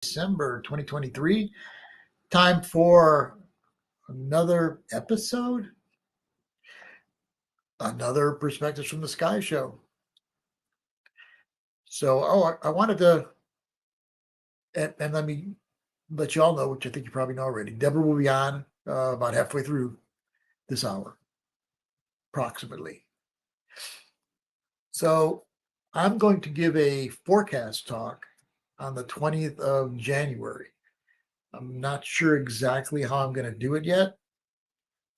December 2023. Time for another episode, another Perspectives from the Sky show. So, I wanted to, and let me let you all know, which I think you probably know already. Deborah will be on about halfway through this hour, approximately. So, I'm going to give a forecast talk on the 20th of January. I'm not sure exactly how I'm going to do it yet.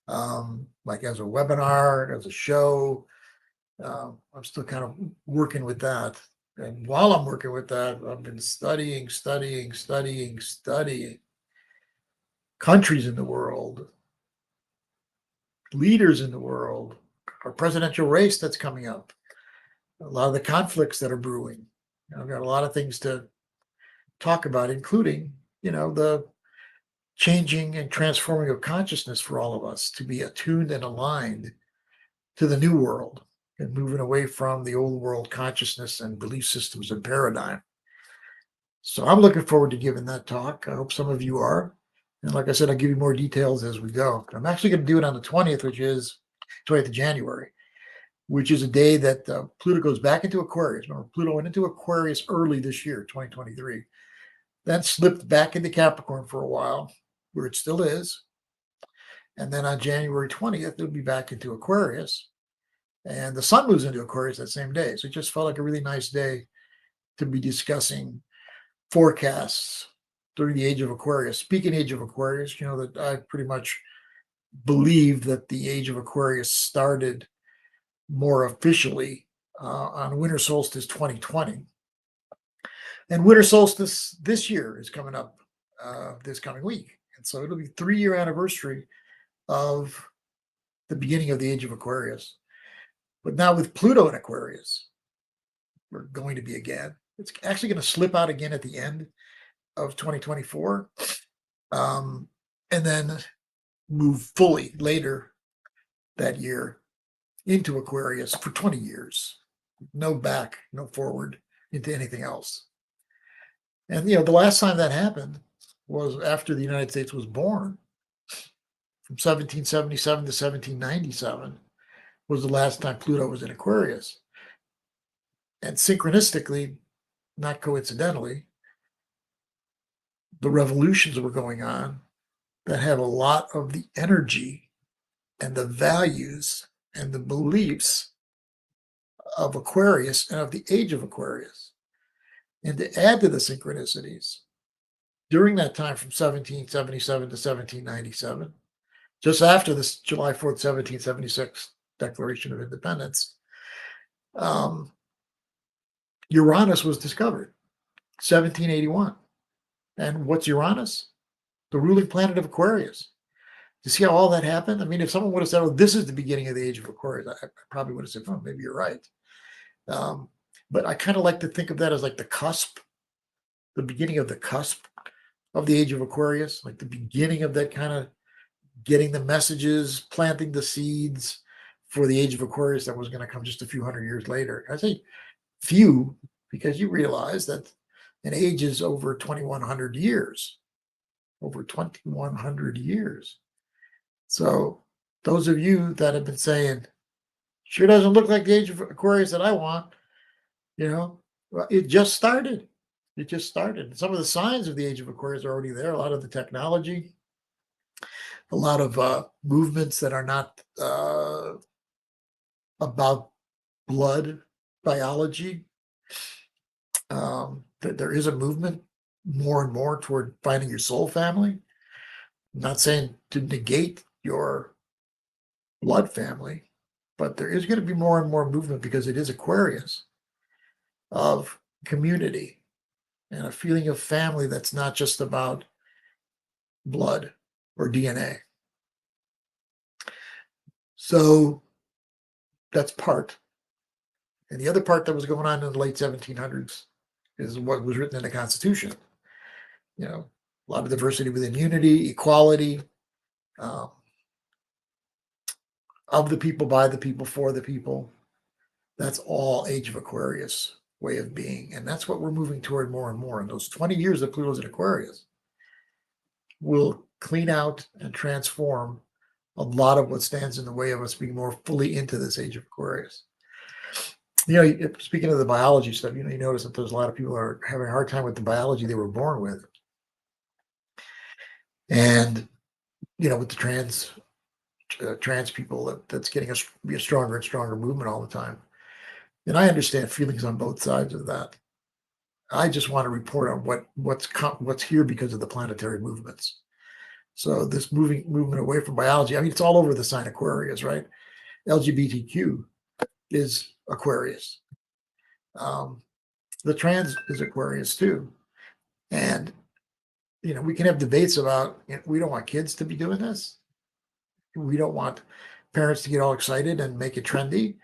Like as a webinar, as a show. I'm still kind of working with that. And while I'm working with that, I've been studying countries in the world, leaders in the world, our presidential race that's coming up, a lot of the conflicts that are brewing. I've got a lot of things to talk about, including, the changing and transforming of consciousness for all of us to be attuned and aligned to the new world and moving away from the old world consciousness and belief systems and paradigm. So I'm looking forward to giving that talk. I hope some of you are. And like I said, I'll give you more details as we go. I'm actually going to do it on the 20th, which is 20th of January, which is a day that Pluto goes back into Aquarius. Remember, Pluto went into Aquarius early this year, 2023, then slipped back into Capricorn for a while, where it still is. And then on January 20th, it'll be back into Aquarius. And the sun moves into Aquarius that same day. So it just felt like a really nice day to be discussing forecasts during the Age of Aquarius. Speaking Age of Aquarius, that I pretty much believe that the Age of Aquarius started more officially on winter solstice 2020. And winter solstice this year is coming up this coming week. And so it'll be 3-year anniversary of the beginning of the Age of Aquarius. But now with Pluto in Aquarius, we're going to be again. It's actually going to slip out again at the end of 2024, and then move fully later that year into Aquarius for 20 years. No back, no forward into anything else. And, the last time that happened was after the United States was born. From 1777 to 1797 was the last time Pluto was in Aquarius. And synchronistically, not coincidentally, the revolutions were going on that have a lot of the energy and the values and the beliefs of Aquarius and of the Age of Aquarius. And to add to the synchronicities, during that time from 1777 to 1797, just after this July 4th, 1776 Declaration of Independence, Uranus was discovered, 1781. And what's Uranus? The ruling planet of Aquarius. You see how all that happened? I mean, if someone would have said, "Oh, this is the beginning of the Age of Aquarius," I probably would have said, "Oh, maybe you're right." But I kind of like to think of that as like the cusp, the beginning of the cusp of the Age of Aquarius, like the beginning of that kind of getting the messages, planting the seeds for the Age of Aquarius that was going to come just a few hundred years later. I say few because you realize that an age is over 2,100 years. Over 2,100 years. So those of you that have been saying, sure doesn't look like the Age of Aquarius that I want, well, it just started. It just started. Some of the signs of the Age of Aquarius are already there. A lot of the technology, a lot of movements that are not about blood biology. There is a movement more and more toward finding your soul family. I'm not saying to negate your blood family, but there is going to be more and more movement because it is Aquarius of community and a feeling of family that's not just about blood or DNA. So that's part. And the other part that was going on in the late 1700s is what was written in the Constitution. A lot of diversity within unity, equality, of the people, by the people, for the people. That's all Age of Aquarius way of being. And that's what we're moving toward more and more. In those 20 years that Pluto's in Aquarius will clean out and transform a lot of what stands in the way of us being more fully into this age of Aquarius. Speaking of the biology stuff, you notice that there's a lot of people are having a hard time with the biology they were born with. And, with the trans people, that's getting us be a stronger and stronger movement all the time. And I understand feelings on both sides of that. I just want to report on what's here because of the planetary movements. So this movement away from biology, it's all over the sign Aquarius, right? LGBTQ is Aquarius. The trans is Aquarius too. And, we can have debates about, we don't want kids to be doing this. We don't want parents to get all excited and make it trendy,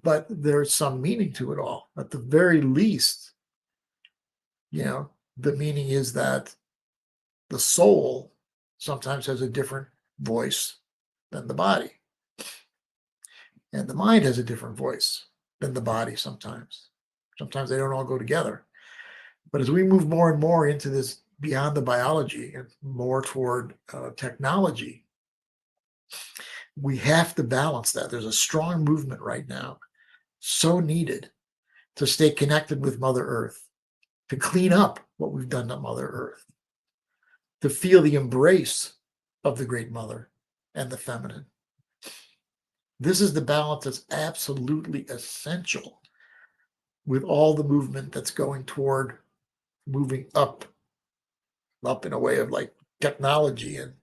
but there's some meaning to it all. At the very least, the meaning is that the soul sometimes has a different voice than the body. And the mind has a different voice than the body sometimes. Sometimes they don't all go together. But as we move more and more into this beyond the biology and more toward technology, we have to balance that. There's a strong movement right now, so needed to stay connected with Mother Earth, to clean up what we've done to Mother Earth, to feel the embrace of the Great Mother and the feminine. This is the balance that's absolutely essential with all the movement that's going toward moving up in a way of like technology and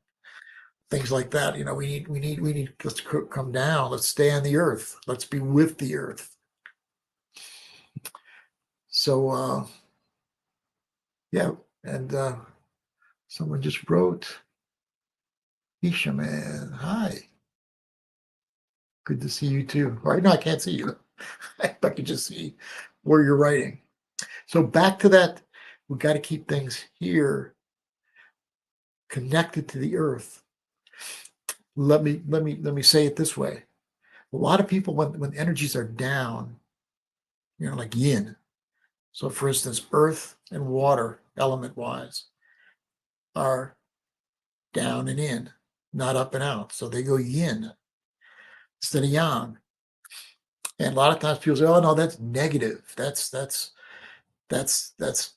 things like that. We need, let's come down, let's stay on the earth, let's be with the earth. So, yeah, and someone just wrote, Isha, man, hi. Good to see you too. Right now, I can't see you. I can just see where you're writing. So back to that, we've got to keep things here connected to the earth. Let me say it this way. A lot of people, when energies are down, like yin. So for instance, earth and water, element wise, are down and in, not up and out. So they go yin instead of yang. And a lot of times people say, "Oh no, that's negative. That's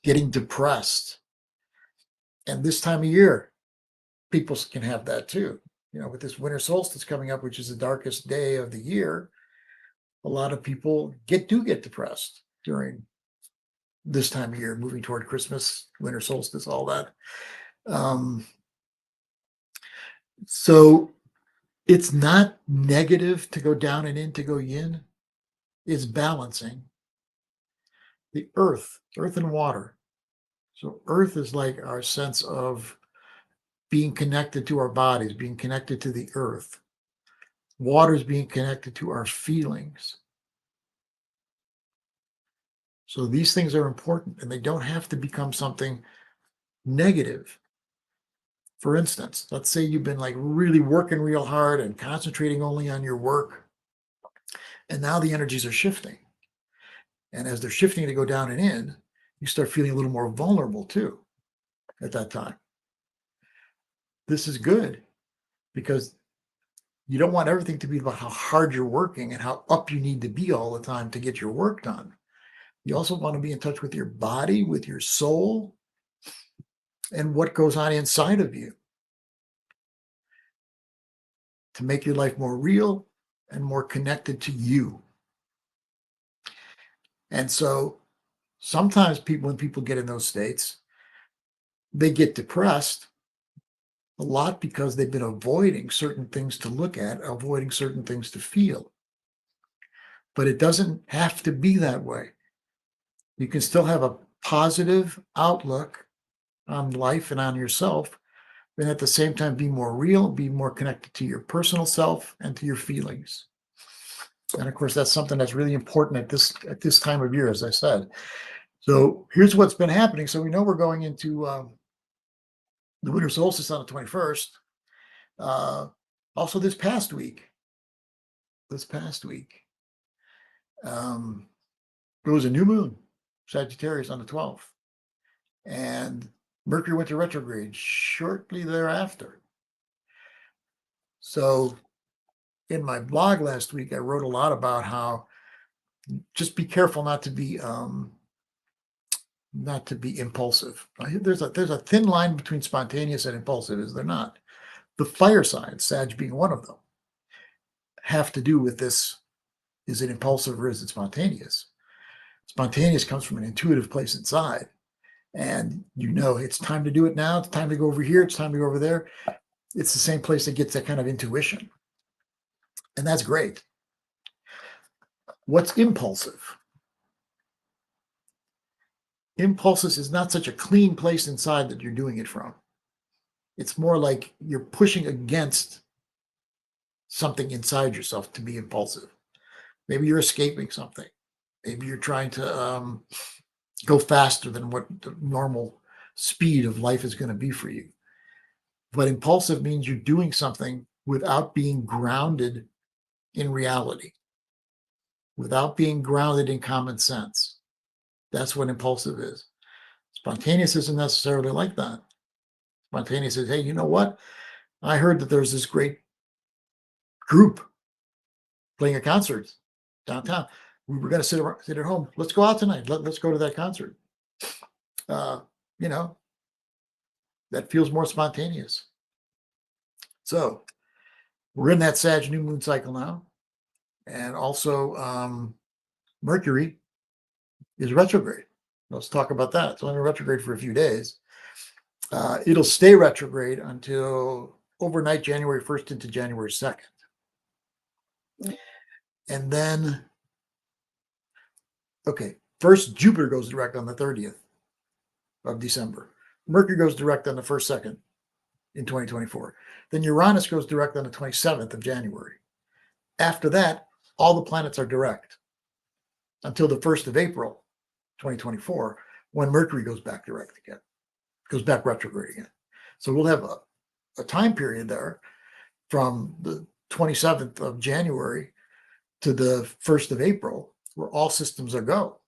getting depressed." And this time of year, people can have that too. With this winter solstice coming up, which is the darkest day of the year, a lot of people do get depressed during this time of year, moving toward Christmas, winter solstice, all that. So it's not negative to go down and in to go yin. It's balancing the earth and water. So earth is like our sense of being connected to our bodies, being connected to the earth. Water is being connected to our feelings. So these things are important, and they don't have to become something negative. For instance, let's say you've been like really working real hard and concentrating only on your work, and now the energies are shifting. And as they're shifting to go down and in, you start feeling a little more vulnerable too at that time. This is good because you don't want everything to be about how hard you're working and how up you need to be all the time to get your work done. You also want to be in touch with your body, with your soul, and what goes on inside of you to make your life more real and more connected to you. And so sometimes when people get in those states, they get depressed a lot because they've been avoiding certain things to look at, avoiding certain things to feel. But it doesn't have to be that way. You can still have a positive outlook on life and on yourself, and at the same time be more real, be more connected to your personal self and to your feelings. And of course, that's something that's really important at this time of year, as I said. So here's what's been happening. So we know we're going into the winter solstice on the 21st. Also this past week, It was a new moon, Sagittarius, on the 12th. And Mercury went to retrograde shortly thereafter. So in my blog last week, I wrote a lot about how just be careful not to be impulsive. There's a thin line between spontaneous and impulsive, is there not? The fire signs, Sag being one of them, have to do with this. Is it impulsive or is it spontaneous? Spontaneous comes from an intuitive place inside. And it's time to do it now. It's time to go over here. It's time to go over there. It's the same place that gets that kind of intuition. And that's great. What's impulsive? Impulses is not such a clean place inside that you're doing it from. It's more like you're pushing against something inside yourself to be impulsive. Maybe you're escaping something. Maybe you're trying to go faster than what the normal speed of life is going to be for you. But impulsive means you're doing something without being grounded in reality, without being grounded in common sense. That's what impulsive is. Spontaneous isn't necessarily like that. Spontaneous says, hey, you know what? I heard that there's this great group playing a concert downtown. We were going to sit at home. Let's go out tonight. Let's go to that concert. That feels more spontaneous. So we're in that Sag new moon cycle now. And also Mercury is retrograde. Let's talk about that. It's only retrograde for a few days. It'll stay retrograde until overnight January 1st into January 2nd. And then, first Jupiter goes direct on the 30th of December. Mercury goes direct on the 1st, 2nd in 2024. Then Uranus goes direct on the 27th of January. After that, all the planets are direct until the 1st of April, 2024, when Mercury goes back direct again, goes back retrograde again. So we'll have a time period there from the 27th of January to the 1st of April where all systems are go.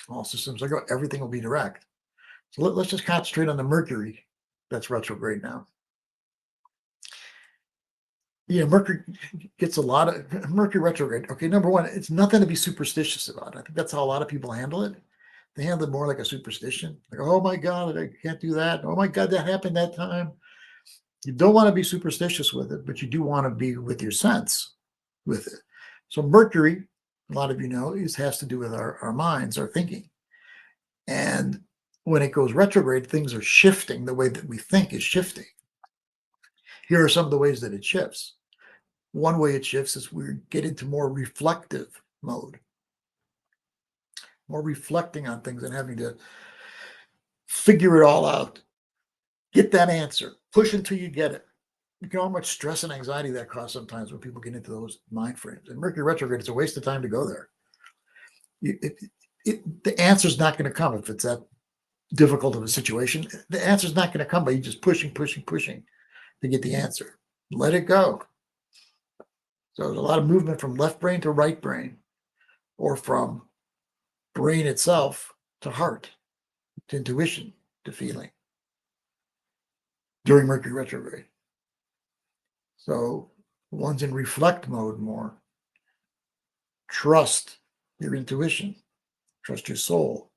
All systems are go. Everything will be direct. So let's just concentrate on the Mercury that's retrograde now. Mercury gets a lot of Mercury retrograde. Okay, number one, it's nothing to be superstitious about. I think that's how a lot of people handle it. They handle it more like a superstition. Like, oh my God, I can't do that. Oh my God, that happened that time. You don't want to be superstitious with it, but you do want to be with your sense with it. So Mercury, a lot of you know, has to do with our minds, our thinking. And when it goes retrograde, things are shifting. The way that we think is shifting. Here are some of the ways that it shifts. One way it shifts is we get into more reflective mode, more reflecting on things and having to figure it all out, get that answer, push until you get it. You know how much stress and anxiety that causes sometimes when people get into those mind frames. And Mercury retrograde, it's a waste of time to go there. The answer's not going to come if it's that difficult of a situation. The answer's not going to come by you just pushing to get the answer. Let it go. So there's a lot of movement from left brain to right brain, or from brain itself to heart, to intuition, to feeling during Mercury retrograde. So one's in reflect mode more. Trust your intuition, trust your soul,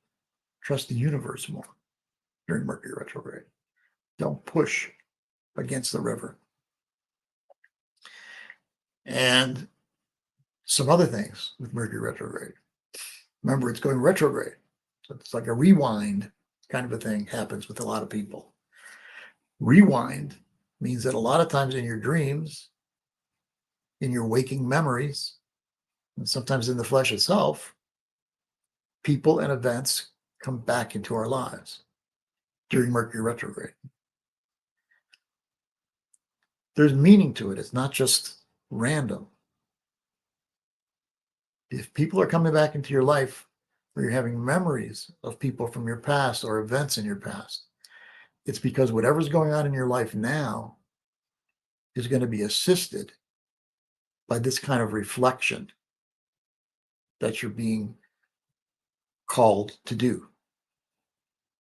trust the universe more during Mercury retrograde. Don't push against the river. And some other things with Mercury retrograde. Remember, it's going retrograde. So it's like a rewind kind of a thing happens with a lot of people. Rewind means that a lot of times in your dreams, in your waking memories, and sometimes in the flesh itself, people and events come back into our lives during Mercury retrograde. There's meaning to it. It's not just random. If people are coming back into your life, or you're having memories of people from your past or events in your past, it's because whatever's going on in your life now is going to be assisted by this kind of reflection that you're being called to do.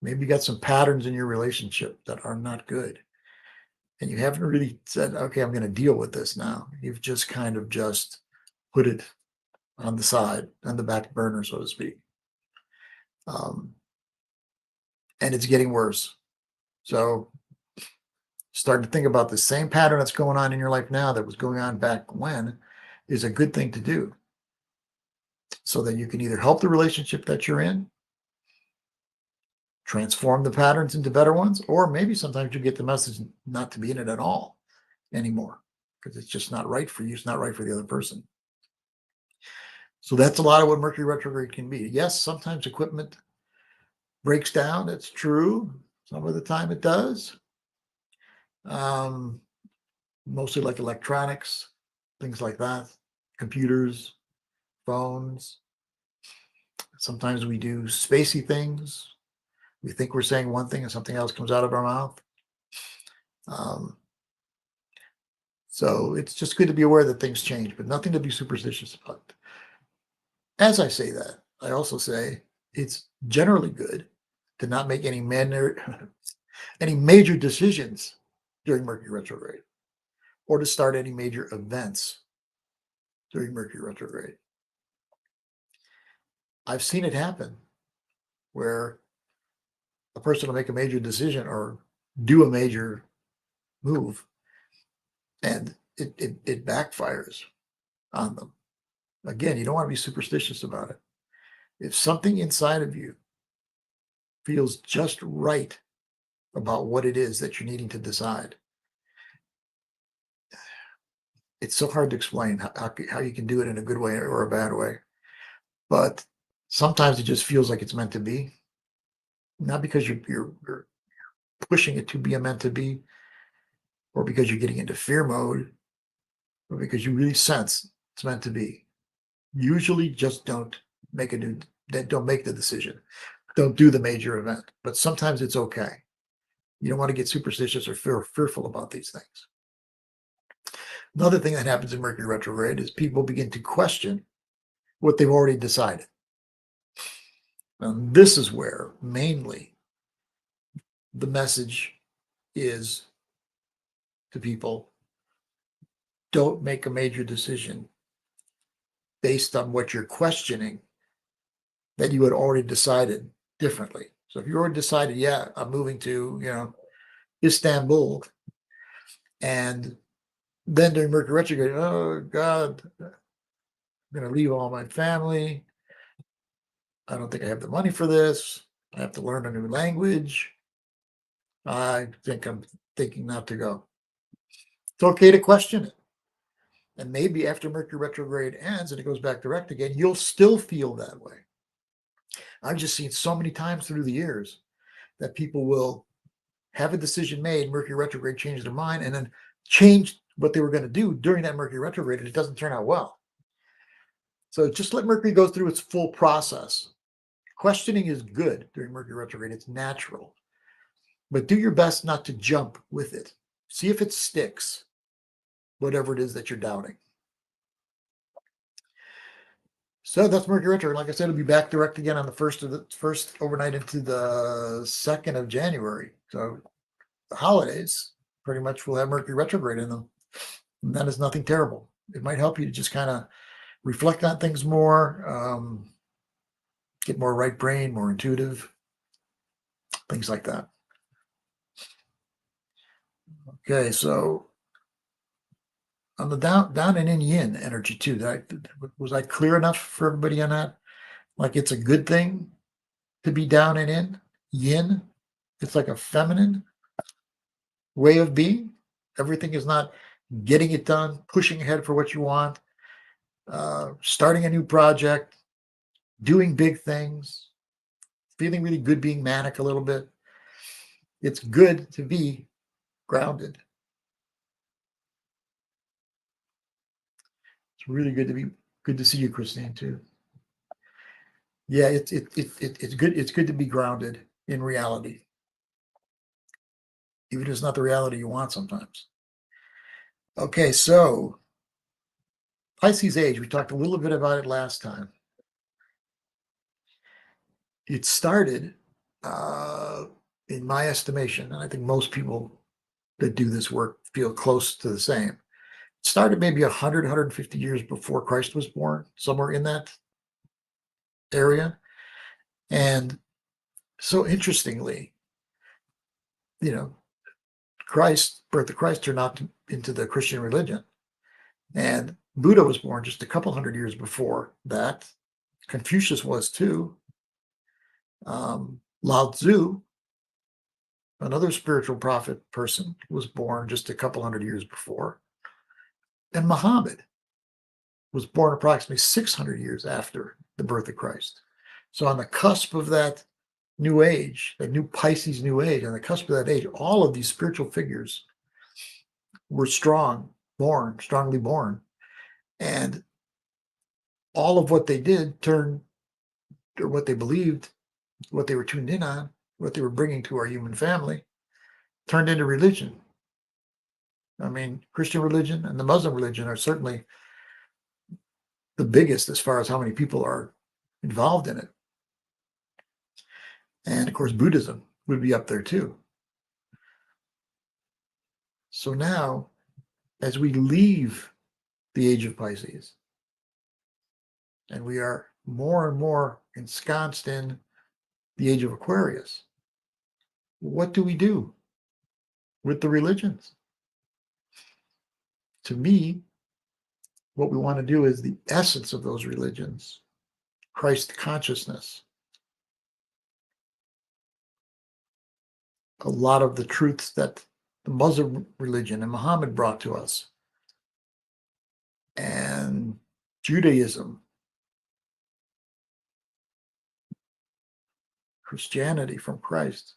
Maybe you got some patterns in your relationship that are not good. And you haven't really said, okay, I'm going to deal with this now. You've just kind of just put it on the side, on the back burner, so to speak. And it's getting worse. So starting to think about the same pattern that's going on in your life now that was going on back when is a good thing to do. So that you can either help the relationship that you're in, transform the patterns into better ones, or maybe sometimes you get the message not to be in it at all anymore because it's just not right for you. It's not right for the other person. So that's a lot of what Mercury retrograde can be. Yes, sometimes equipment breaks down. That's true. Some of the time it does. Mostly like electronics, things like that, computers, phones. Sometimes we do spacey things. We think we're saying one thing and something else comes out of our mouth. So it's just good to be aware that things change, but nothing to be superstitious about. As I say that, I also say it's generally good to not make any major decisions during Mercury retrograde, or to start any major events during Mercury retrograde. I've seen it happen where a person will make a major decision or do a major move, and it backfires on them. Again, you don't want to be superstitious about it. If something inside of you feels just right about what it is that you're needing to decide, it's so hard to explain how you can do it in a good way or a bad way. But sometimes it just feels like it's meant to be. Not because you're pushing it to be a meant to be, or because you're getting into fear mode, or because you really sense it's meant to be. Usually just don't make the decision. Don't do the major event. But sometimes it's okay. You don't want to get superstitious or fearful about these things. Another thing that happens in Mercury retrograde is people begin to question what they've already decided. And this is where mainly the message is to people: don't make a major decision based on what you're questioning that you had already decided differently. So if you already decided, yeah, I'm moving to, Istanbul, and then during Mercury retrograde, oh God, I'm going to leave all my family. I don't think I have the money for this. I have to learn a new language. I think I'm thinking not to go. It's okay to question it. And maybe after Mercury retrograde ends and it goes back direct again, you'll still feel that way. I've just seen so many times through the years that people will have a decision made, Mercury retrograde changes their mind, and then change what they were going to do during that Mercury retrograde, and it doesn't turn out well. So just let Mercury go through its full process. Questioning is good during Mercury retrograde. It's natural. But do your best not to jump with it. See if it sticks, whatever it is that you're doubting. So that's Mercury retrograde. Like I said, it'll be back direct again on the first overnight into the 2nd of January. So the holidays pretty much will have Mercury retrograde in them. And that is nothing terrible. It might help you to just kind of reflect on things more, get more right brain, more intuitive, things like that. Okay, so on the down and in yin energy too, was I clear enough for everybody on that? Like it's a good thing to be down and in yin. It's like a feminine way of being. Everything is not getting it done, pushing ahead for what you want, starting a new project, doing big things, feeling really good, being manic a little bit. It's good to be grounded. It's really good to see you, Christine, too. Yeah, it's good. It's good to be grounded in reality, even if it's not the reality you want sometimes. Okay, so Pisces age. We talked a little bit about it last time. it started, in my estimation, and I think most people that do this work feel close to the same. It started maybe 100, 150 years before Christ was born, somewhere in that area. And so interestingly, you know, birth of Christ turned out into the Christian religion. And Buddha was born just a couple hundred years before that. Confucius was too. Lao Tzu, another spiritual prophet person, was born just a couple hundred years before. And Muhammad was born approximately 600 years after the birth of Christ. So on the cusp of that new age, that new Pisces new age, on the cusp of that age, all of these spiritual figures were strongly born. And all of what they did or what they believed, what they were tuned in on, what they were bringing to our human family, turned into religion. I mean, Christian religion and the Muslim religion are certainly the biggest as far as how many people are involved in it. And of course, Buddhism would be up there too. So now, as we leave the age of Pisces, and we are more and more ensconced in the age of Aquarius, what do we do with the religions? To me, what we want to do is the essence of those religions, Christ consciousness. A lot of the truths that the Muslim religion and Muhammad brought to us, and Judaism, Christianity from Christ,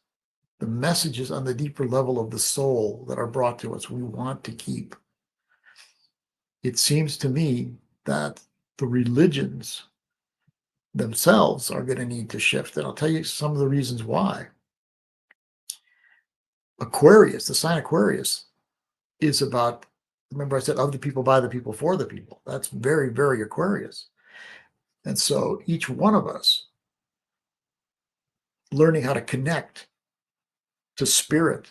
the messages on the deeper level of the soul that are brought to us, we want to keep. It seems to me that the religions themselves are going to need to shift. And I'll tell you some of the reasons why. Aquarius, the sign Aquarius, is about, remember I said, of the people, by the people, for the people. That's very, very Aquarius. And so each one of us learning how to connect to spirit,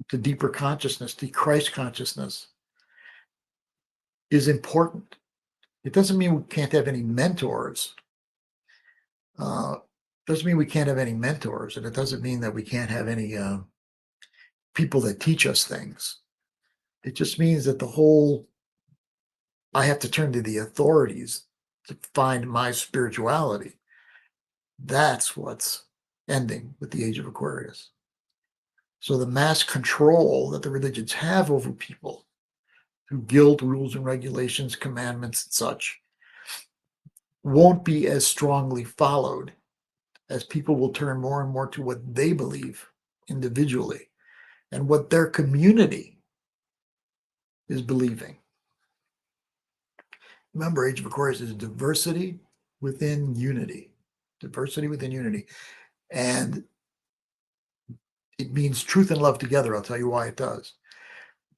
to deeper consciousness, to Christ consciousness is important. It doesn't mean we can't have any mentors. Doesn't mean we can't have any mentors, and it doesn't mean that we can't have any people that teach us things. It just means that I have to turn to the authorities to find my spirituality. That's what's ending with the age of Aquarius. So the mass control that the religions have over people through guilt, rules and regulations, commandments and such won't be as strongly followed as people will turn more and more to what they believe individually and what their community is believing. Remember, Age of Aquarius is diversity within unity. Diversity within unity. And it means truth and love together. I'll tell you why it does.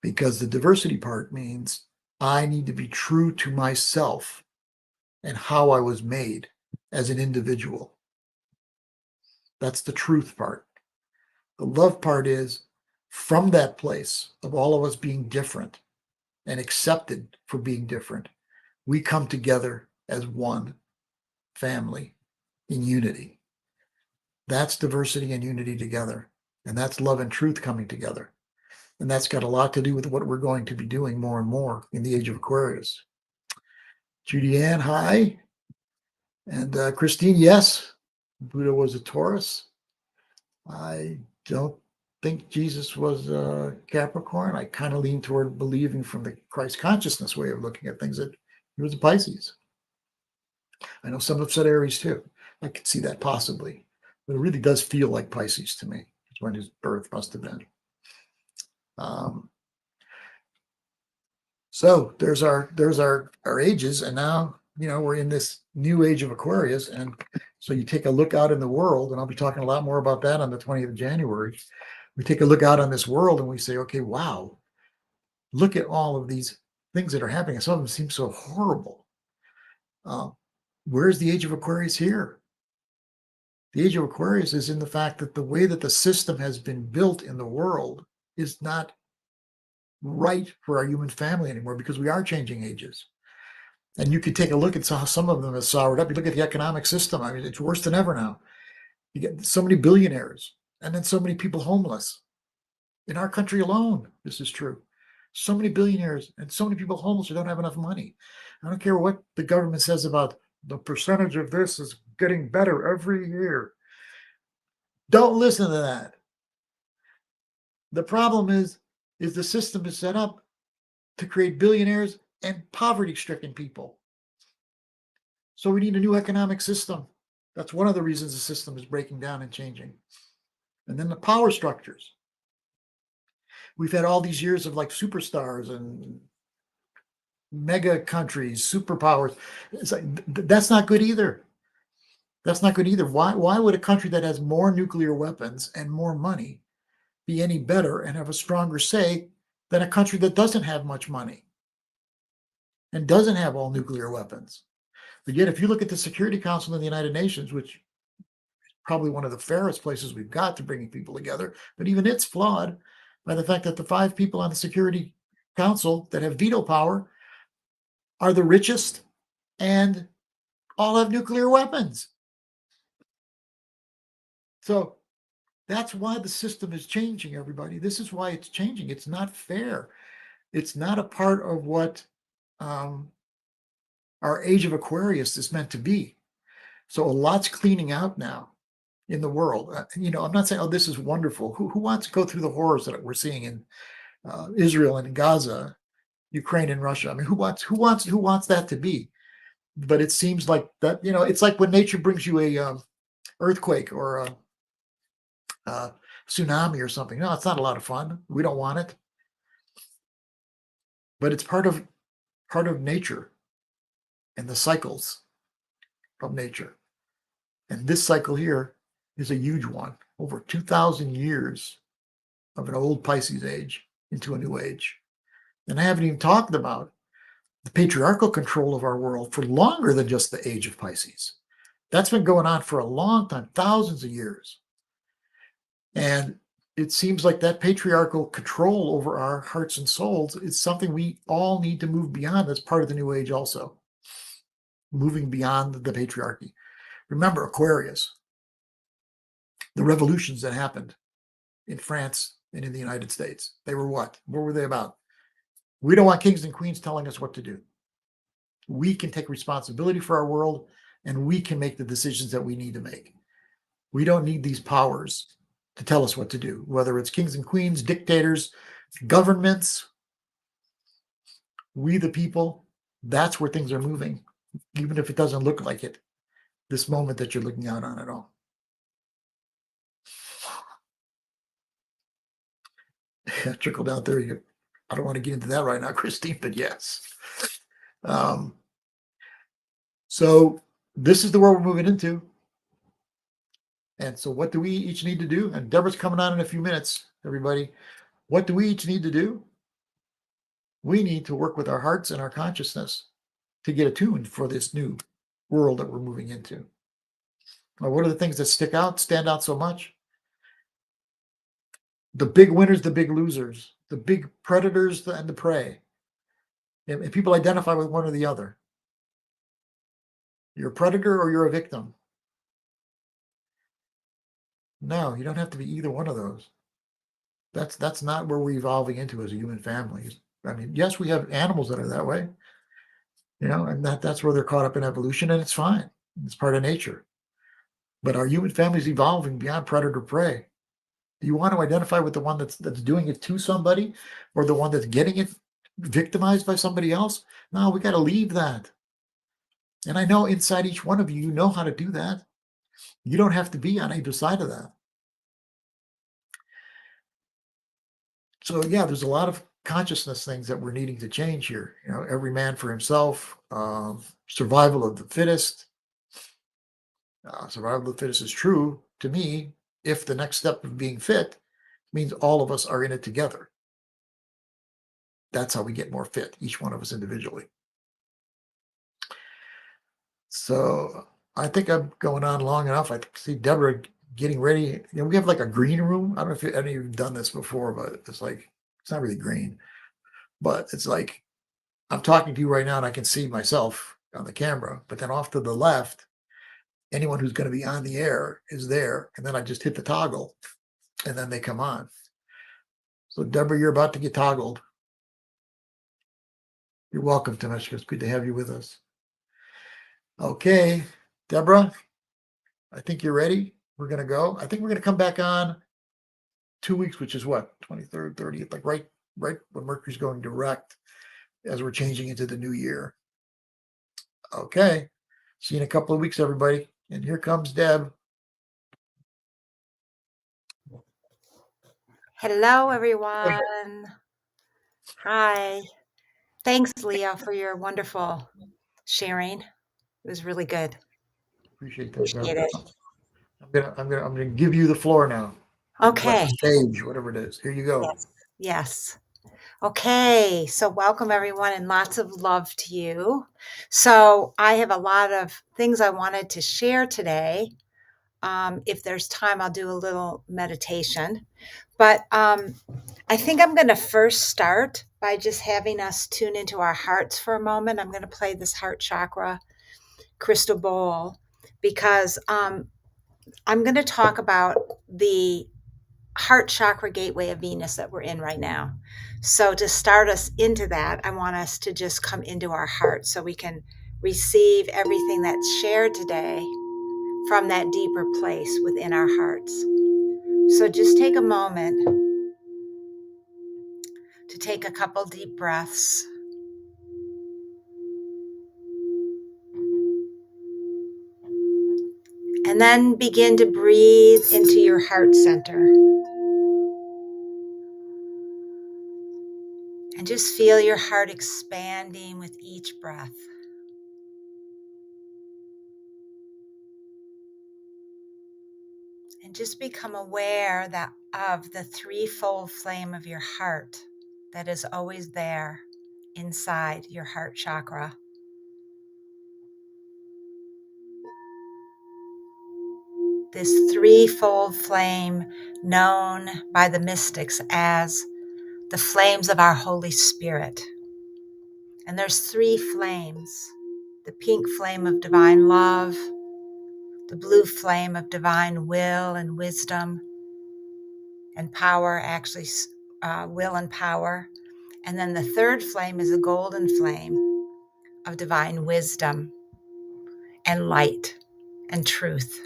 Because the diversity part means I need to be true to myself and how I was made as an individual. That's the truth part. The love part is from that place of all of us being different and accepted for being different, we come together as one family in unity. That's diversity and unity together. And that's love and truth coming together. And that's got a lot to do with what we're going to be doing more and more in the Age of Aquarius. Judy Ann, hi. And Christine, yes, Buddha was a Taurus. I don't think Jesus was a Capricorn. I kind of lean toward believing from the Christ consciousness way of looking at things that he was a Pisces. I know some have said Aries too. I could see that possibly. But it really does feel like Pisces to me. It's when his birth must have been. So there's our ages, and now we're in this new age of Aquarius, and so you take a look out in the world, and I'll be talking a lot more about that on the 20th of January. We take a look out on this world and we say, okay, wow, look at all of these things that are happening. Some of them seem so horrible. Where's the age of Aquarius here? The Age of Aquarius is in the fact that the way that the system has been built in the world is not right for our human family anymore, because we are changing ages. And you could take a look at how some of them have soured up. You look at the economic system. I mean, it's worse than ever now. You get so many billionaires and then so many people homeless. In our country alone, this is true. So many billionaires and so many people homeless who don't have enough money. I don't care what the government says about the percentage of this is getting better every year. Don't listen to that. The problem is the system is set up to create billionaires and poverty-stricken people. So we need a new economic system. That's one of the reasons the system is breaking down and changing. And then the power structures. We've had all these years of like superstars and mega countries, superpowers. It's like, that's not good either. That's not good either. Why would a country that has more nuclear weapons and more money be any better and have a stronger say than a country that doesn't have much money and doesn't have all nuclear weapons? But yet, if you look at the Security Council of the United Nations, which is probably one of the fairest places we've got to bringing people together, but even it's flawed by the fact that the 5 people on the Security Council that have veto power are the richest and all have nuclear weapons. So that's why the system is changing, everybody. This is why it's changing. It's not fair. It's not a part of what our Age of Aquarius is meant to be. So a lot's cleaning out now in the world. I'm not saying, oh, this is wonderful. Who wants to go through the horrors that we're seeing in Israel and Gaza, Ukraine and Russia? I mean, who wants that to be? But it seems like that, it's like when nature brings you a earthquake or a tsunami or something. No, it's not a lot of fun. We don't want it. But it's part of nature and the cycles of nature. And this cycle here is a huge one. Over 2,000 years of an old Pisces age into a new age. And I haven't even talked about the patriarchal control of our world for longer than just the age of Pisces. That's been going on for a long time, thousands of years. And it seems like that patriarchal control over our hearts and souls is something we all need to move beyond. That's part of the new age also. Moving beyond the patriarchy. Remember Aquarius, the revolutions that happened in France and in the United States. They were what? What were they about? We don't want kings and queens telling us what to do. We can take responsibility for our world, and we can make the decisions that we need to make. We don't need these powers to tell us what to do, whether it's kings and queens, dictators, governments. We, the people, that's where things are moving, even if it doesn't look like it, this moment that you're looking out on it all. Trickle down theory. I don't want to get into that right now, Christine, but yes. So this is the world we're moving into. And so what do we each need to do? And Deborah's coming on in a few minutes, everybody. What do we each need to do? We need to work with our hearts and our consciousness to get attuned for this new world that we're moving into. Well, what are the things that stand out so much? The big winners, the big losers, the big predators and the prey. And people identify with one or the other. You're a predator or you're a victim. No, you don't have to be either one of those. That's not where we're evolving into as a human family. I mean, yes, we have animals that are that way, and that's where they're caught up in evolution, and it's fine. It's part of nature. But our human family is evolving beyond predator prey. Do you want to identify with the one that's doing it to somebody, or the one that's getting it victimized by somebody else? No, we got to leave that. And I know inside each one of you, you know how to do that. You don't have to be on either side of that. So yeah, there's a lot of consciousness things that we're needing to change here. Every man for himself, survival of the fittest. Survival of the fittest is true to me if the next step of being fit means all of us are in it together. That's how we get more fit, each one of us individually. So I think I'm going on long enough. I see Deborah getting ready. We have like a green room. I don't know if any of you have done this before, but it's like, it's not really green, but it's like I'm talking to you right now and I can see myself on the camera, but then off to the left, anyone who's going to be on the air is there. And then I just hit the toggle and then they come on. So Deborah, you're about to get toggled. You're welcome, Tanishka. It's good to have you with us. Okay, Deborah, I think you're ready. We're going to go. I think we're going to come back on 2 weeks, which is what, 23rd, 30th, like right when Mercury's going direct as we're changing into the new year. Okay. See you in a couple of weeks, everybody. And here comes Deb. Hello, everyone. Hi. Thanks, Leo, for your wonderful sharing. It was really good. Appreciate that. Appreciate it. I'm gonna give you the floor now. Okay. Stage, whatever it is. Here you go. Yes. Okay. So welcome, everyone, and lots of love to you. So I have a lot of things I wanted to share today. If there's time, I'll do a little meditation. But I think I'm going to first start by just having us tune into our hearts for a moment. I'm going to play this heart chakra crystal bowl because I'm going to talk about the heart chakra gateway of Venus that we're in right now. So to start us into that, I want us to just come into our heart so we can receive everything that's shared today from that deeper place within our hearts. So just take a moment to take a couple deep breaths. And then begin to breathe into your heart center. And just feel your heart expanding with each breath. And just become aware that of the threefold flame of your heart that is always there inside your heart chakra. This threefold flame known by the mystics as the flames of our Holy Spirit. And there's three flames: the pink flame of divine love, the blue flame of divine will and wisdom and power, actually will and power. And then the third flame is a golden flame of divine wisdom and light and truth.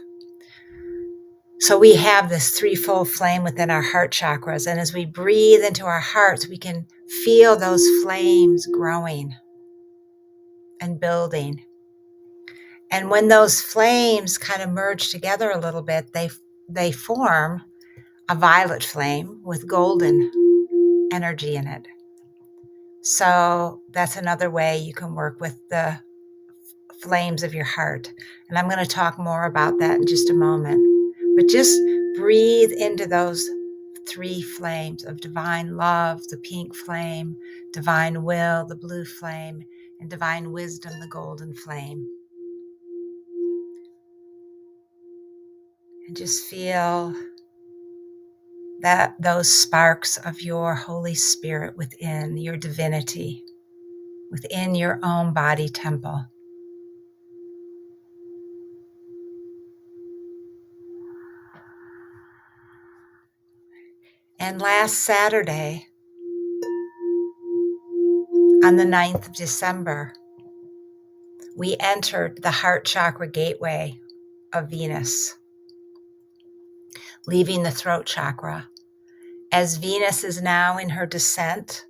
So we have this threefold flame within our heart chakras. And as we breathe into our hearts, we can feel those flames growing and building. And when those flames kind of merge together a little bit, they form a violet flame with golden energy in it. So that's another way you can work with the flames of your heart. And I'm going to talk more about that in just a moment. But just breathe into those three flames of divine love, the pink flame, divine will, the blue flame, and divine wisdom, the golden flame. And just feel that those sparks of your Holy Spirit within your divinity, within your own body temple. And last Saturday, on the 9th of December, we entered the heart chakra gateway of Venus, leaving the throat chakra. As Venus is now in her descent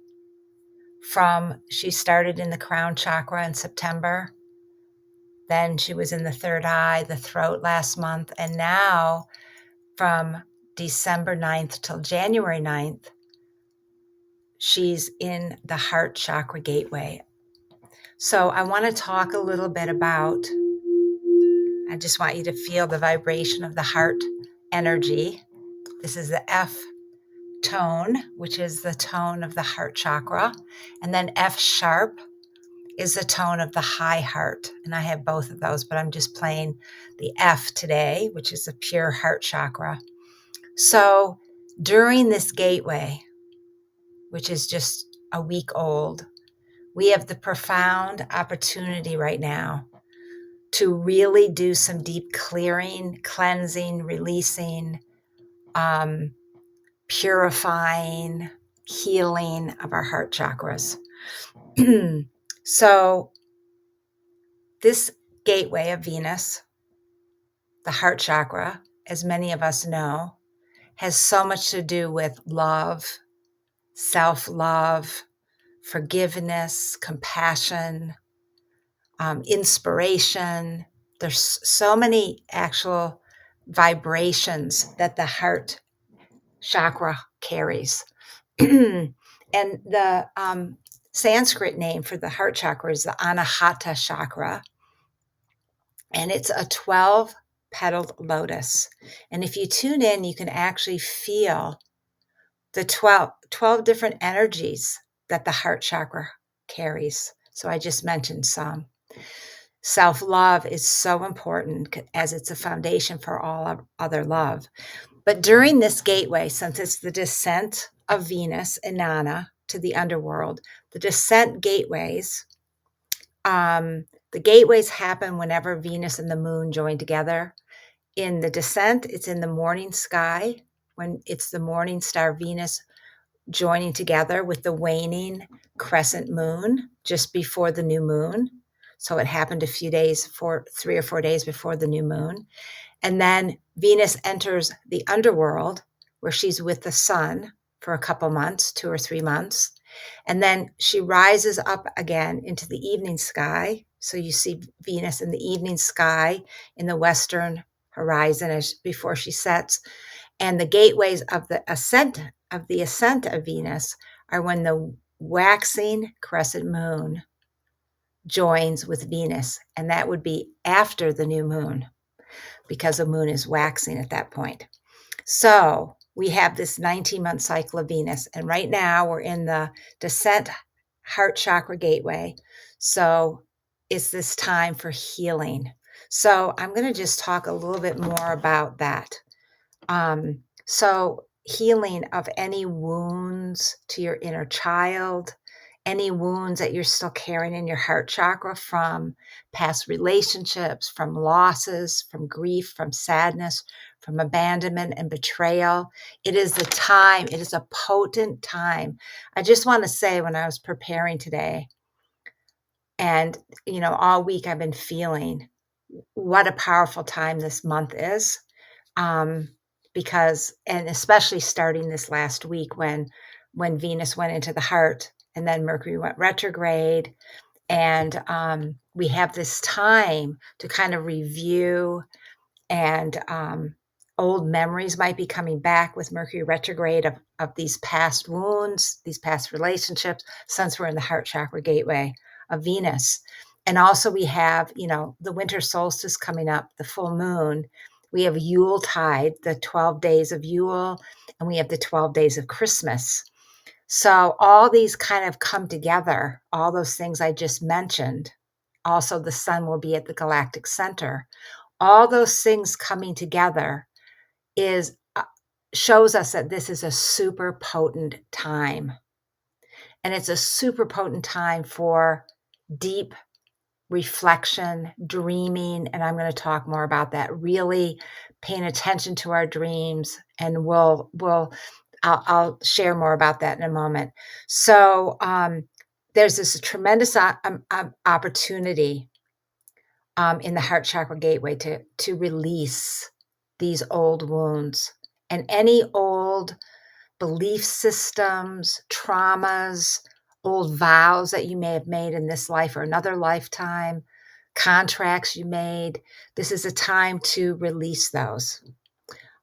she started in the crown chakra in September, then she was in the third eye, the throat last month, and now from December 9th till January 9th, she's in the heart chakra gateway. So I want to talk a little bit about, I just want you to feel the vibration of the heart energy. This is the F tone, which is the tone of the heart chakra. And then F sharp is the tone of the high heart. And I have both of those, but I'm just playing the F today, which is the pure heart chakra. So during this gateway, which is just a week old, we have the profound opportunity right now to really do some deep clearing, cleansing, releasing, purifying, healing of our heart chakras. So this gateway of Venus, the heart chakra, as many of us know, has so much to do with love, self-love, forgiveness, compassion, inspiration. There's so many actual vibrations that the heart chakra carries. And the Sanskrit name for the heart chakra is the Anahata chakra. And it's a 12-petaled lotus. And if you tune in, you can actually feel the 12 different energies that the heart chakra carries. So I just mentioned some. Self-love is so important as it's a foundation for all other love. But during this gateway, since it's the descent of Venus and Nana to the underworld, the descent gateways, the gateways happen whenever Venus and the moon join together. In the descent, it's in the morning sky, when it's the morning star Venus joining together with the waning crescent moon just before the new moon. So it happened 3 or 4 days before the new moon. And then Venus enters the underworld where she's with the sun for a couple months, 2 or 3 months. And then she rises up again into the evening sky. So you see Venus in the evening sky in the western horizon as before she sets. And the gateways of the ascent of Venus are when the waxing crescent moon joins with Venus. And that would be after the new moon, because the moon is waxing at that point. So we have this 19-month cycle of Venus. And right now we're in the descent heart chakra gateway. So it's this time for healing. So I'm going to just talk a little bit more about that. So healing of any wounds to your inner child, any wounds that you're still carrying in your heart chakra from past relationships, from losses, from grief, from sadness, from abandonment and betrayal. It is the time, it is a potent time. I just want to say, when I was preparing today, and all week I've been feeling what a powerful time this month is. Because, and especially starting this last week when Venus went into the heart and then Mercury went retrograde. And we have this time to kind of review, and old memories might be coming back with Mercury retrograde of these past wounds, these past relationships, since we're in the heart chakra gateway of Venus. And also we have, the winter solstice coming up, the full moon. We have Yule tide, the 12 days of Yule, and we have the 12 days of Christmas. So all these kind of come together, all those things I just mentioned. Also, the sun will be at the galactic center. All those things coming together shows us that this is a super potent time. And it's a super potent time for deep reflection, dreaming, and I'm going to talk more about that, really paying attention to our dreams, and I'll share more about that in a moment. So there's this tremendous opportunity in the heart chakra gateway to release these old wounds and any old belief systems, traumas, old vows that you may have made in this life or another lifetime, contracts you made. This is a time to release those.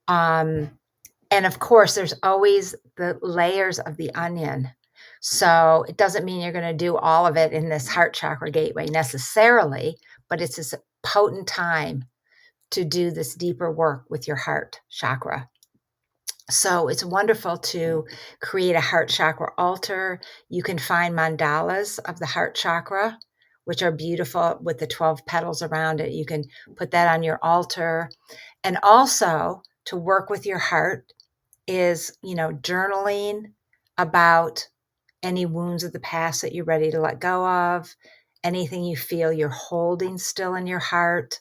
And of course, there's always the layers of the onion. So it doesn't mean you're going to do all of it in this heart chakra gateway necessarily, but it's this potent time to do this deeper work with your heart chakra. So it's wonderful to create a heart chakra altar. You can find mandalas of the heart chakra which are beautiful with the 12 petals around it. You can put that on your altar. And also to work with your heart is, journaling about any wounds of the past that you're ready to let go of, anything you feel you're holding still in your heart,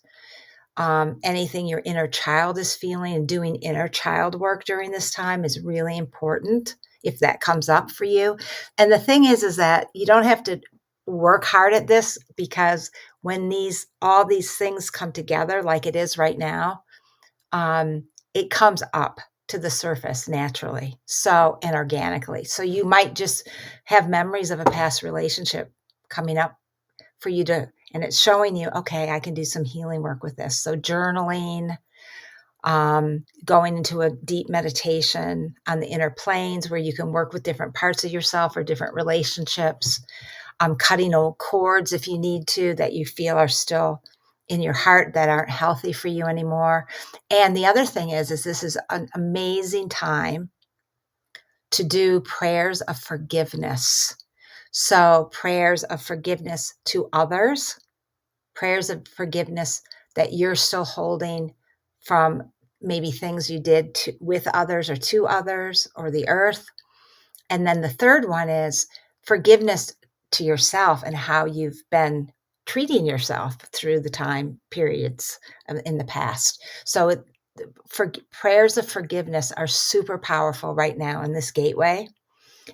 anything your inner child is feeling. And doing inner child work during this time is really important if that comes up for you. And the thing is that you don't have to work hard at this, because when all these things come together like it is right now, it comes up to the surface naturally, and organically. So you might just have memories of a past relationship coming up for you and it's showing you, okay, I can do some healing work with this. So journaling, going into a deep meditation on the inner planes where you can work with different parts of yourself or different relationships, cutting old cords if you need to, that you feel are still in your heart that aren't healthy for you anymore. And the other thing is this is an amazing time to do prayers of forgiveness. So prayers of forgiveness to others, prayers of forgiveness that you're still holding from maybe things you did with others or to others or the earth. And then the third one is forgiveness to yourself and how you've been treating yourself through the time periods in the past. So prayers of forgiveness are super powerful right now in this gateway.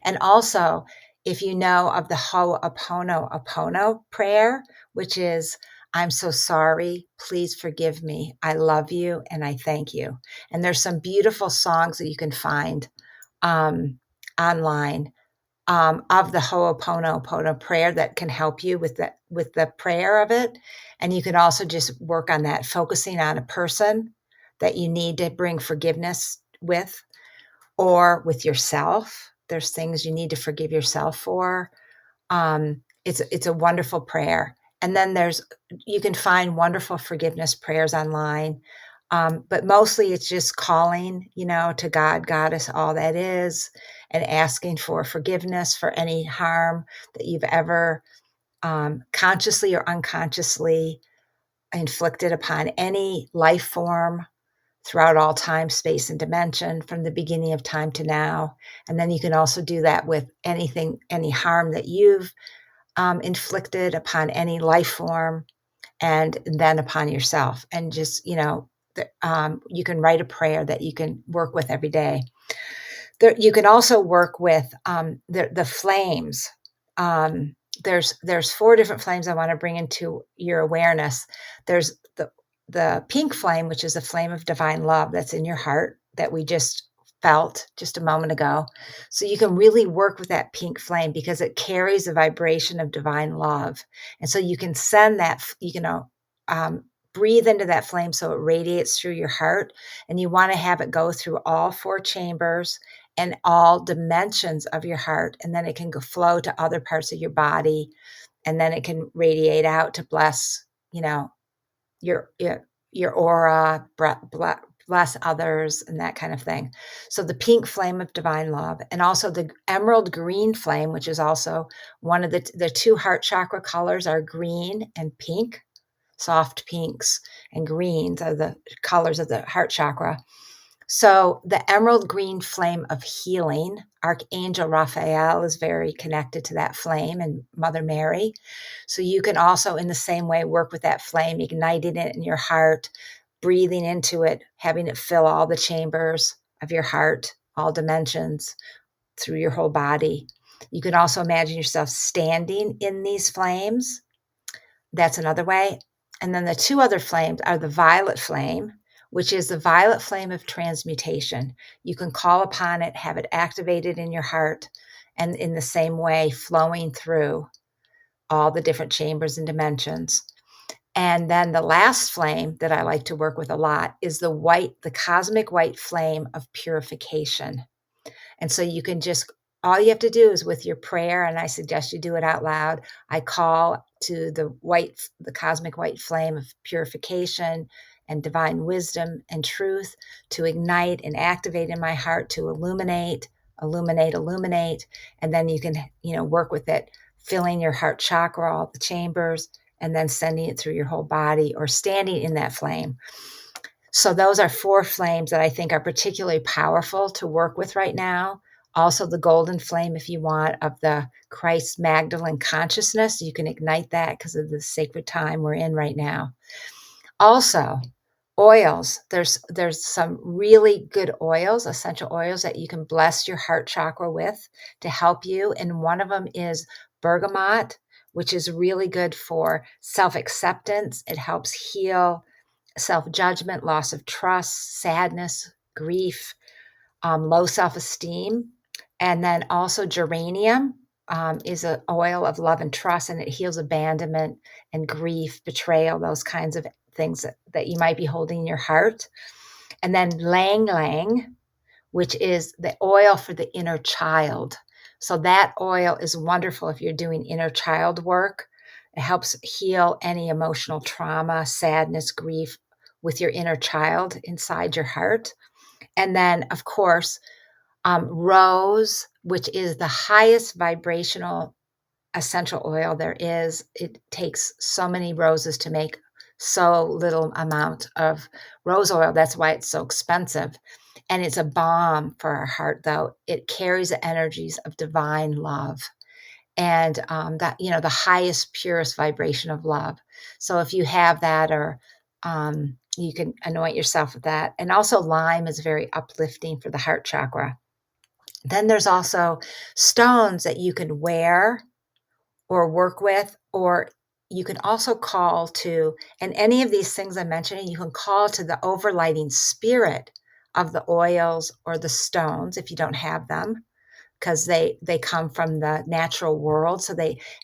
And also, if you know of the Ho'oponopono prayer, which is, I'm so sorry, please forgive me, I love you, and I thank you. And there's some beautiful songs that you can find online of the Ho'oponopono prayer that can help you with the prayer of it. And you can also just work on that, focusing on a person that you need to bring forgiveness with, or with yourself. There's things you need to forgive yourself for. It's a wonderful prayer. And then you can find wonderful forgiveness prayers online. But mostly it's just calling, to God, Goddess, all that is, and asking for forgiveness for any harm that you've ever consciously or unconsciously inflicted upon any life form throughout all time, space, and dimension, from the beginning of time to now. And then you can also do that with any harm that you've inflicted upon any life form, and then upon yourself. And just, you can write a prayer that you can work with every day. You can also work with the flames. There's 4 different flames I want to bring into your awareness. There's the pink flame, which is a flame of divine love that's in your heart that we just felt just a moment ago. So you can really work with that pink flame because it carries a vibration of divine love. And so you can send that, breathe into that flame so it radiates through your heart. And you want to have it go through all 4 chambers and all dimensions of your heart. And then it can flow to other parts of your body. And then it can radiate out to bless, your aura, bless others, and that kind of thing. So the pink flame of divine love, and also the emerald green flame, which is also one of the 2 heart chakra colors are green and pink. Soft pinks and greens are the colors of the heart chakra. So the emerald green flame of healing, Archangel Raphael is very connected to that flame, and Mother Mary. So you can also, in the same way, work with that flame, igniting it in your heart, breathing into it, having it fill all the chambers of your heart, all dimensions, through your whole body. You can also imagine yourself standing in these flames. That's another way. And then the 2 other flames are the violet flame, which is the violet flame of transmutation. You can call upon it, have it activated in your heart, and in the same way, flowing through all the different chambers and dimensions. And then the last flame that I like to work with a lot is the cosmic white flame of purification. And so you can all you have to do is with your prayer, and I suggest you do it out loud, I call to the cosmic white flame of purification and divine wisdom and truth to ignite and activate in my heart, to illuminate. And then you can, work with it filling your heart chakra, all the chambers, and then sending it through your whole body or standing in that flame. So those are 4 flames that I think are particularly powerful to work with right now. Also, the golden flame, if you want, of the Christ Magdalene consciousness. You can ignite that because of the sacred time we're in right now. Also, oils. There's some really good oils, essential oils that you can bless your heart chakra with to help you. And one of them is bergamot, which is really good for self-acceptance. It helps heal self-judgment, loss of trust, sadness, grief, low self-esteem. And then also geranium is an oil of love and trust, and it heals abandonment and grief, betrayal, those kinds of things that you might be holding in your heart. And then lang lang, which is the oil for the inner child. So that oil is wonderful if you're doing inner child work. It helps heal any emotional trauma, sadness, grief with your inner child inside your heart. And then, of course, rose, which is the highest vibrational essential oil there is. It takes so many roses to make so little amount of rose oil. That's why it's so expensive. And it's a balm for our heart, though. It carries the energies of divine love and that, the highest, purest vibration of love. So if you have that, or you can anoint yourself with that. And also lime is very uplifting for the heart chakra. Then there's also stones that you can wear or work with, or you can also call to, and any of these things I'm mentioning, you can call to the overlighting spirit of the oils or the stones if you don't have them, because they come from the natural world. So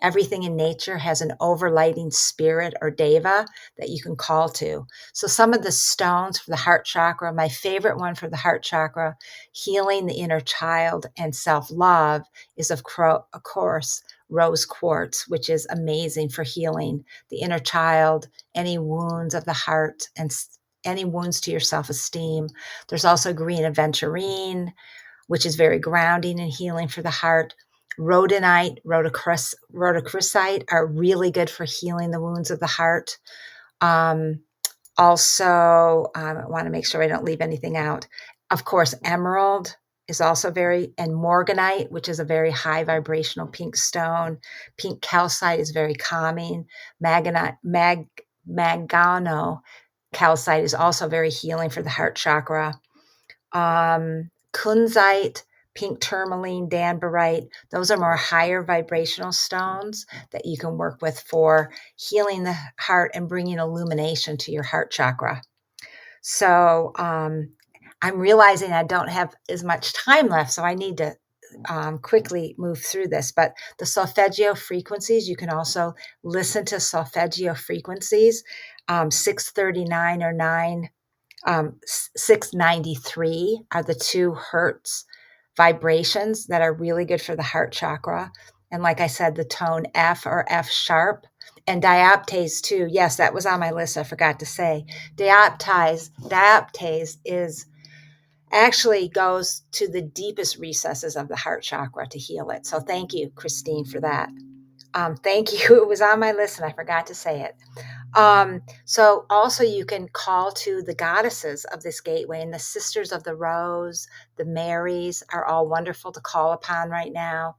everything in nature has an overlighting spirit or deva that you can call to. So some of the stones for the heart chakra, my favorite one for the heart chakra, healing the inner child and self-love, is of course rose quartz, which is amazing for healing the inner child, any wounds of the heart, and any wounds to your self-esteem. There's also green aventurine, which is very grounding and healing for the heart. Rhodonite, rhodochrosite are really good for healing the wounds of the heart. Also, I want to make sure I don't leave anything out. Of course, emerald is also and morganite, which is a very high vibrational pink stone. Pink calcite is very calming. Magano calcite is also very healing for the heart chakra. Kunzite, pink tourmaline, danbarite, those are more higher vibrational stones that you can work with for healing the heart and bringing illumination to your heart chakra. So I'm realizing I don't have as much time left, so I need to quickly move through this. But the solfeggio frequencies, you can also listen to solfeggio frequencies, 639 or 693 are the 2 hertz vibrations that are really good for the heart chakra. And like I said, the tone F or F sharp, and dioptase too. Yes, that was on my list. I forgot to say dioptase is actually goes to the deepest recesses of the heart chakra to heal it. So thank you, Christine, for that. Thank you. It was on my list and I forgot to say it. So also you can call to the goddesses of this gateway, and the Sisters of the Rose, the Marys are all wonderful to call upon right now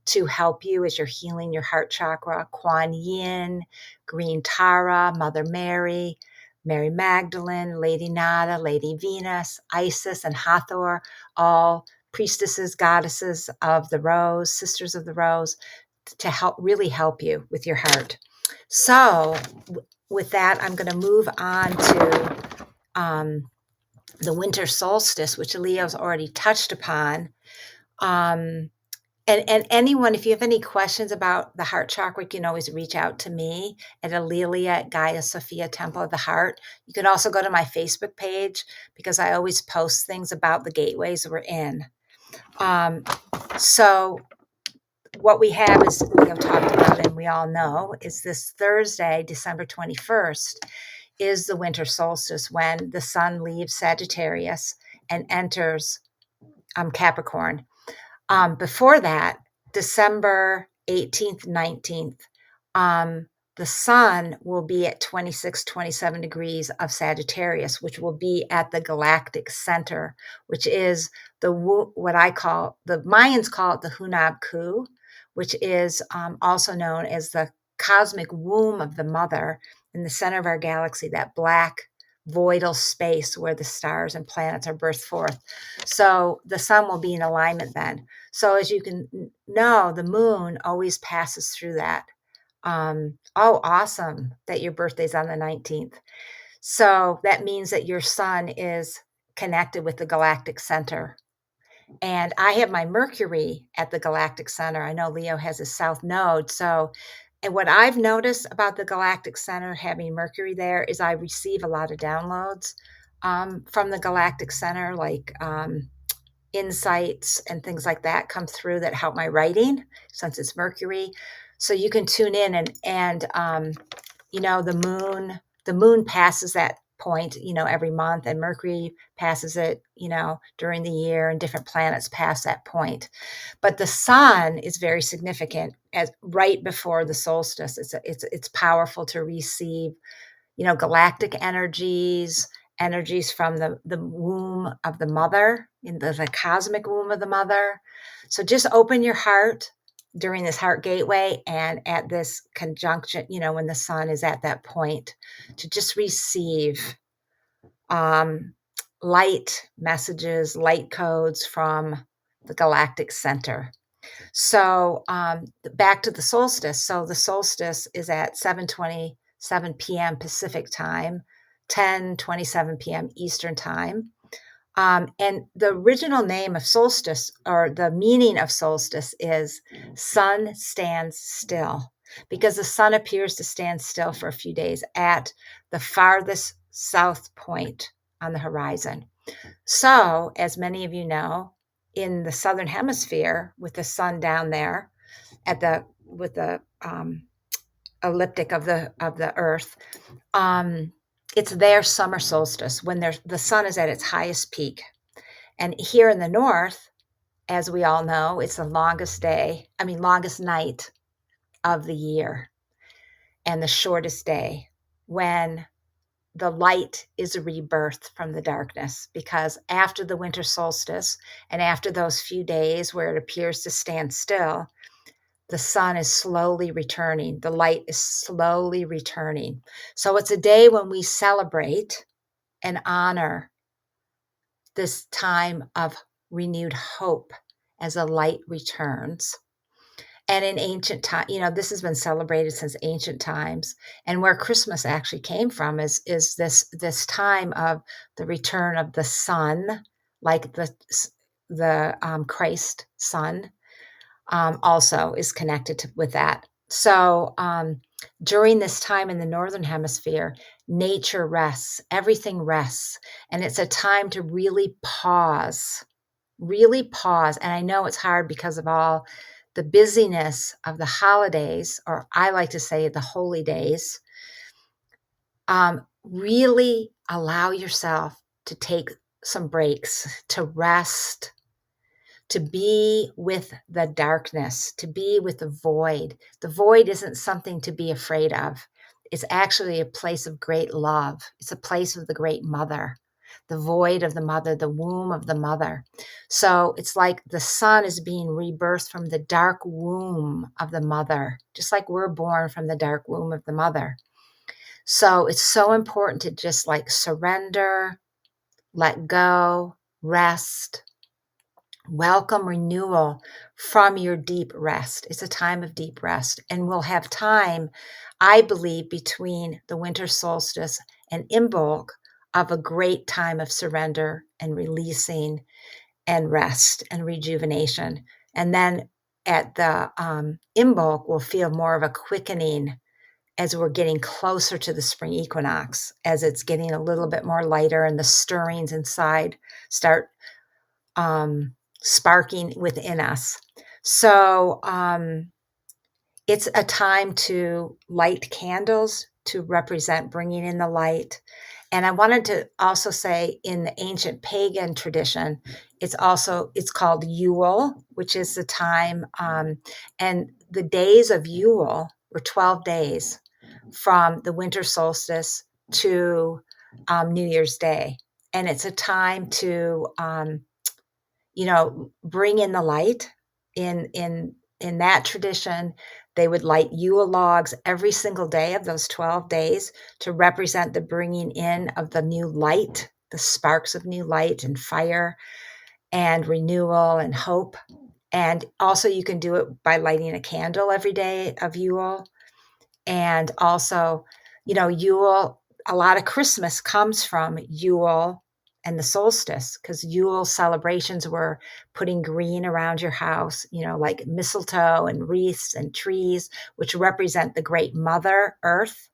to help you as you're healing your heart chakra. Kuan Yin, Green Tara, Mother Mary, Mary Magdalene, Lady Nada, Lady Venus, Isis, and Hathor, all priestesses, goddesses of the rose, Sisters of the Rose, to really help you with your heart. So with that, I'm going to move on to the winter solstice, which Leo's already touched upon. And anyone, if you have any questions about the heart chakra, you can always reach out to me at Alelia at Gaia Sophia Temple of the Heart. You can also go to my Facebook page because I always post things about the gateways we're in. So what we have is, we have talked about and we all know, is this Thursday, December 21st, is the winter solstice when the sun leaves Sagittarius and enters Capricorn. Before that, December 18th, 19th, the sun will be at 26, 27 degrees of Sagittarius, which will be at the galactic center, which is what the Mayans call it the Hunab Ku, which is also known as the cosmic womb of the mother in the center of our galaxy, that black voidal space where the stars and planets are birthed forth. So the sun will be in alignment then. So as you can know, the moon always passes through that. Oh, awesome that your birthday's on the 19th. So that means that your sun is connected with the galactic center. And I have my Mercury at the galactic center. I know Leo has his south node. So, and what I've noticed about the galactic center having Mercury there is I receive a lot of downloads from the galactic center, like insights and things like that come through that help my writing since it's Mercury. So you can tune in and the moon passes that point, every month, and Mercury passes it, during the year, and different planets pass that point. But the sun is very significant as right before the solstice. It's powerful to receive, galactic energies from the womb of the mother, in the cosmic womb of the mother. So just open your heart during this heart gateway and at this conjunction, when the sun is at that point, to just receive light messages, light codes from the galactic center. So back to the solstice. So the solstice is at 7:27 p.m. Pacific time, 10:27 p.m. Eastern time. And the original name of solstice, or the meaning of solstice, is sun stands still, because the sun appears to stand still for a few days at the farthest south point on the horizon. So, as many of you know, in the southern hemisphere, with the sun down there with the elliptic of the Earth, it's their summer solstice when the sun is at its highest peak. And here in the north, as we all know, it's the longest night of the year, and the shortest day, when the light is a rebirth from the darkness. Because after the winter solstice and after those few days where it appears to stand still, the sun is slowly returning. The light is slowly returning. So it's a day when we celebrate and honor this time of renewed hope as the light returns. And in ancient time, this has been celebrated since ancient times. And where Christmas actually came from is this time of the return of the sun, like the Christ sun, also is connected with that. So during this time in the northern hemisphere, nature rests, everything rests, and it's a time to really pause. And I know it's hard because of all the busyness of the holidays, or I like to say the holy days. Really allow yourself to take some breaks, to rest, to be with the darkness, to be with the void. The void isn't something to be afraid of. It's actually a place of great love. It's a place of the great mother, the void of the mother, the womb of the mother. So it's like the sun is being rebirthed from the dark womb of the mother, just like we're born from the dark womb of the mother. So it's so important to just like surrender, let go, rest, welcome renewal from your deep rest. It's a time of deep rest. And we'll have time, I believe, between the winter solstice and Imbolc, of a great time of surrender and releasing and rest and rejuvenation. And then at the Imbolc, we'll feel more of a quickening as we're getting closer to the spring equinox, as it's getting a little bit more lighter and the stirrings inside start sparking within us. So it's a time to light candles to represent bringing in the light, And I wanted to also say, in the ancient pagan tradition, it's called Yule, which is the time, and the days of Yule were 12 days from the winter solstice to New Year's Day. And it's a time to, bring in the light. In that tradition, they would light Yule logs every single day of those 12 days to represent the bringing in of the new light, the sparks of new light and fire and renewal and hope. And also, you can do it by lighting a candle every day of Yule. And also, Yule, a lot of Christmas comes from Yule and the solstice, because Yule celebrations were putting green around your house, like mistletoe and wreaths and trees, which represent the great mother earth,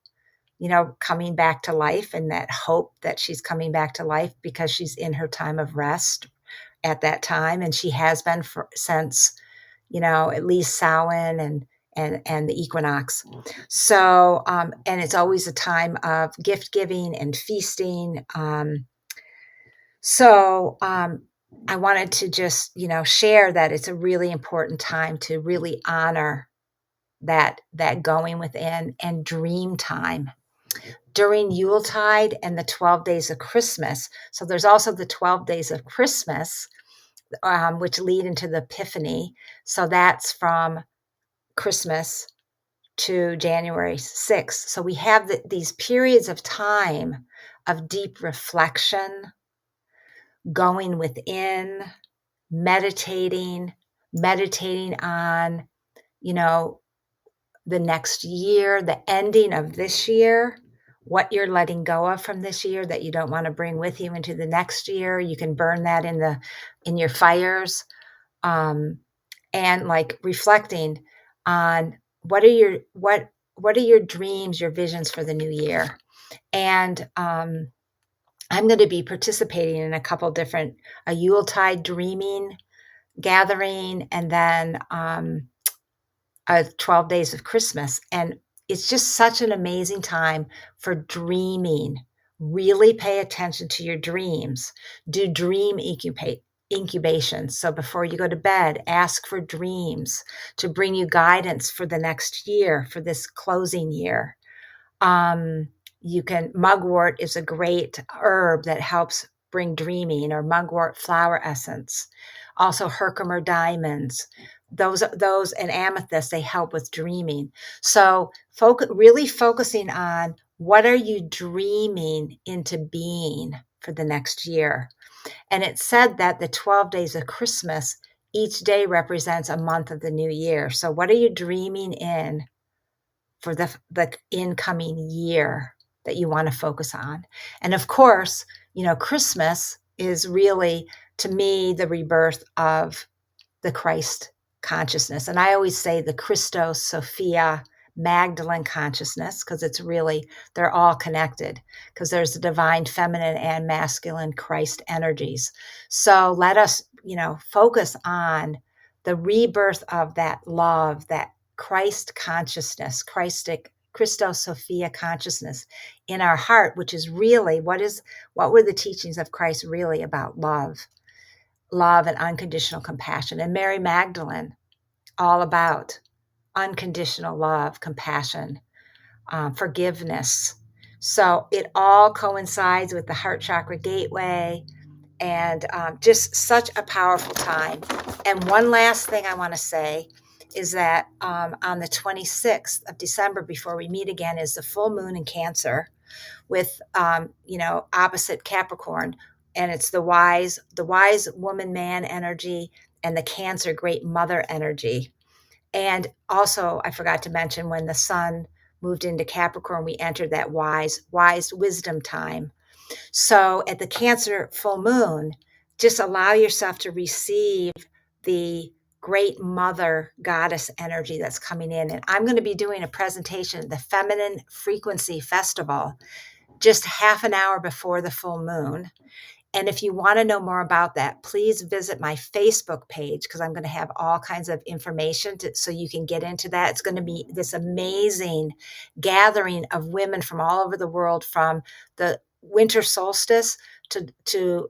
coming back to life, and that hope that she's coming back to life because she's in her time of rest at that time. And she has been since, at least Samhain and the equinox. So, and it's always a time of gift giving and feasting. I wanted to just, share that it's a really important time to really honor that going within and dream time during Yuletide and the 12 days of Christmas. So there's also the 12 days of Christmas, which lead into the Epiphany. So that's from Christmas to January 6th. So we have these periods of time of deep reflection, going within, meditating on, the next year, the ending of this year, what you're letting go of from this year that you don't want to bring with you into the next year. You can burn that in your fires, and like reflecting on what are your dreams, your visions for the new year. And I'm going to be participating in a couple different, a Yuletide dreaming gathering, and then 12 days of Christmas. And it's just such an amazing time for dreaming. Really pay attention to your dreams. Do dream incubation. So before you go to bed, ask for dreams to bring you guidance for the next year, for this closing year. Mugwort is a great herb that helps bring dreaming, or mugwort flower essence. Also Herkimer diamonds, those and amethyst, they help with dreaming. So really focusing on what are you dreaming into being for the next year. And it's said that the 12 days of Christmas, each day represents a month of the new year. So what are you dreaming in for the incoming year that you want to focus on? And of course, Christmas is really, to me, the rebirth of the Christ consciousness. And I always say the Christos, Sophia, Magdalene consciousness, because they're all connected, because there's the divine feminine and masculine Christ energies. So let us, focus on the rebirth of that love, that Christ consciousness, Christos Sophia consciousness in our heart, which is really what were the teachings of Christ really about? Love and unconditional compassion. And Mary Magdalene, all about unconditional love, compassion, forgiveness. So it all coincides with the heart chakra gateway, and just such a powerful time. And one last thing I want to say is that on the 26th of December, before we meet again, is the full moon in Cancer with, opposite Capricorn. And it's the wise woman, man energy, and the Cancer great mother energy. And also, I forgot to mention, when the sun moved into Capricorn, we entered that wise wisdom time. So at the Cancer full moon, just allow yourself to receive the great mother goddess energy that's coming in. And I'm going to be doing a presentation at the Feminine Frequency Festival just half an hour before the full moon. And if you want to know more about that, please visit my Facebook page, because I'm going to have all kinds of information so you can get into that. It's going to be this amazing gathering of women from all over the world, from the winter solstice to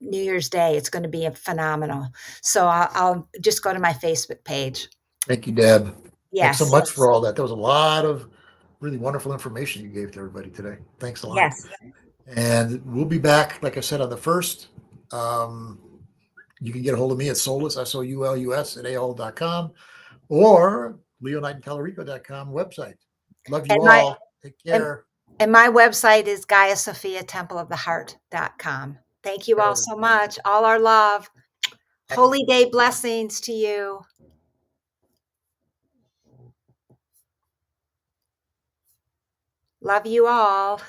New Year's Day. It's going to be phenomenal. So I'll just go to my Facebook page. Thank you, Deb. Thanks so Yes. much for all that. That was a lot of really wonderful information you gave to everybody today. Thanks a lot. Yes. And we'll be back, like I said, on the 1st. You can get a hold of me at Solus, SOULUS, at AOL.com or LeoKnightonTallarico.com website. Love you And all. Take care. And my website is GaiaSophiaTempleOfTheHeart.com. Thank you all so much. All our love. Holy day blessings to you. Love you all.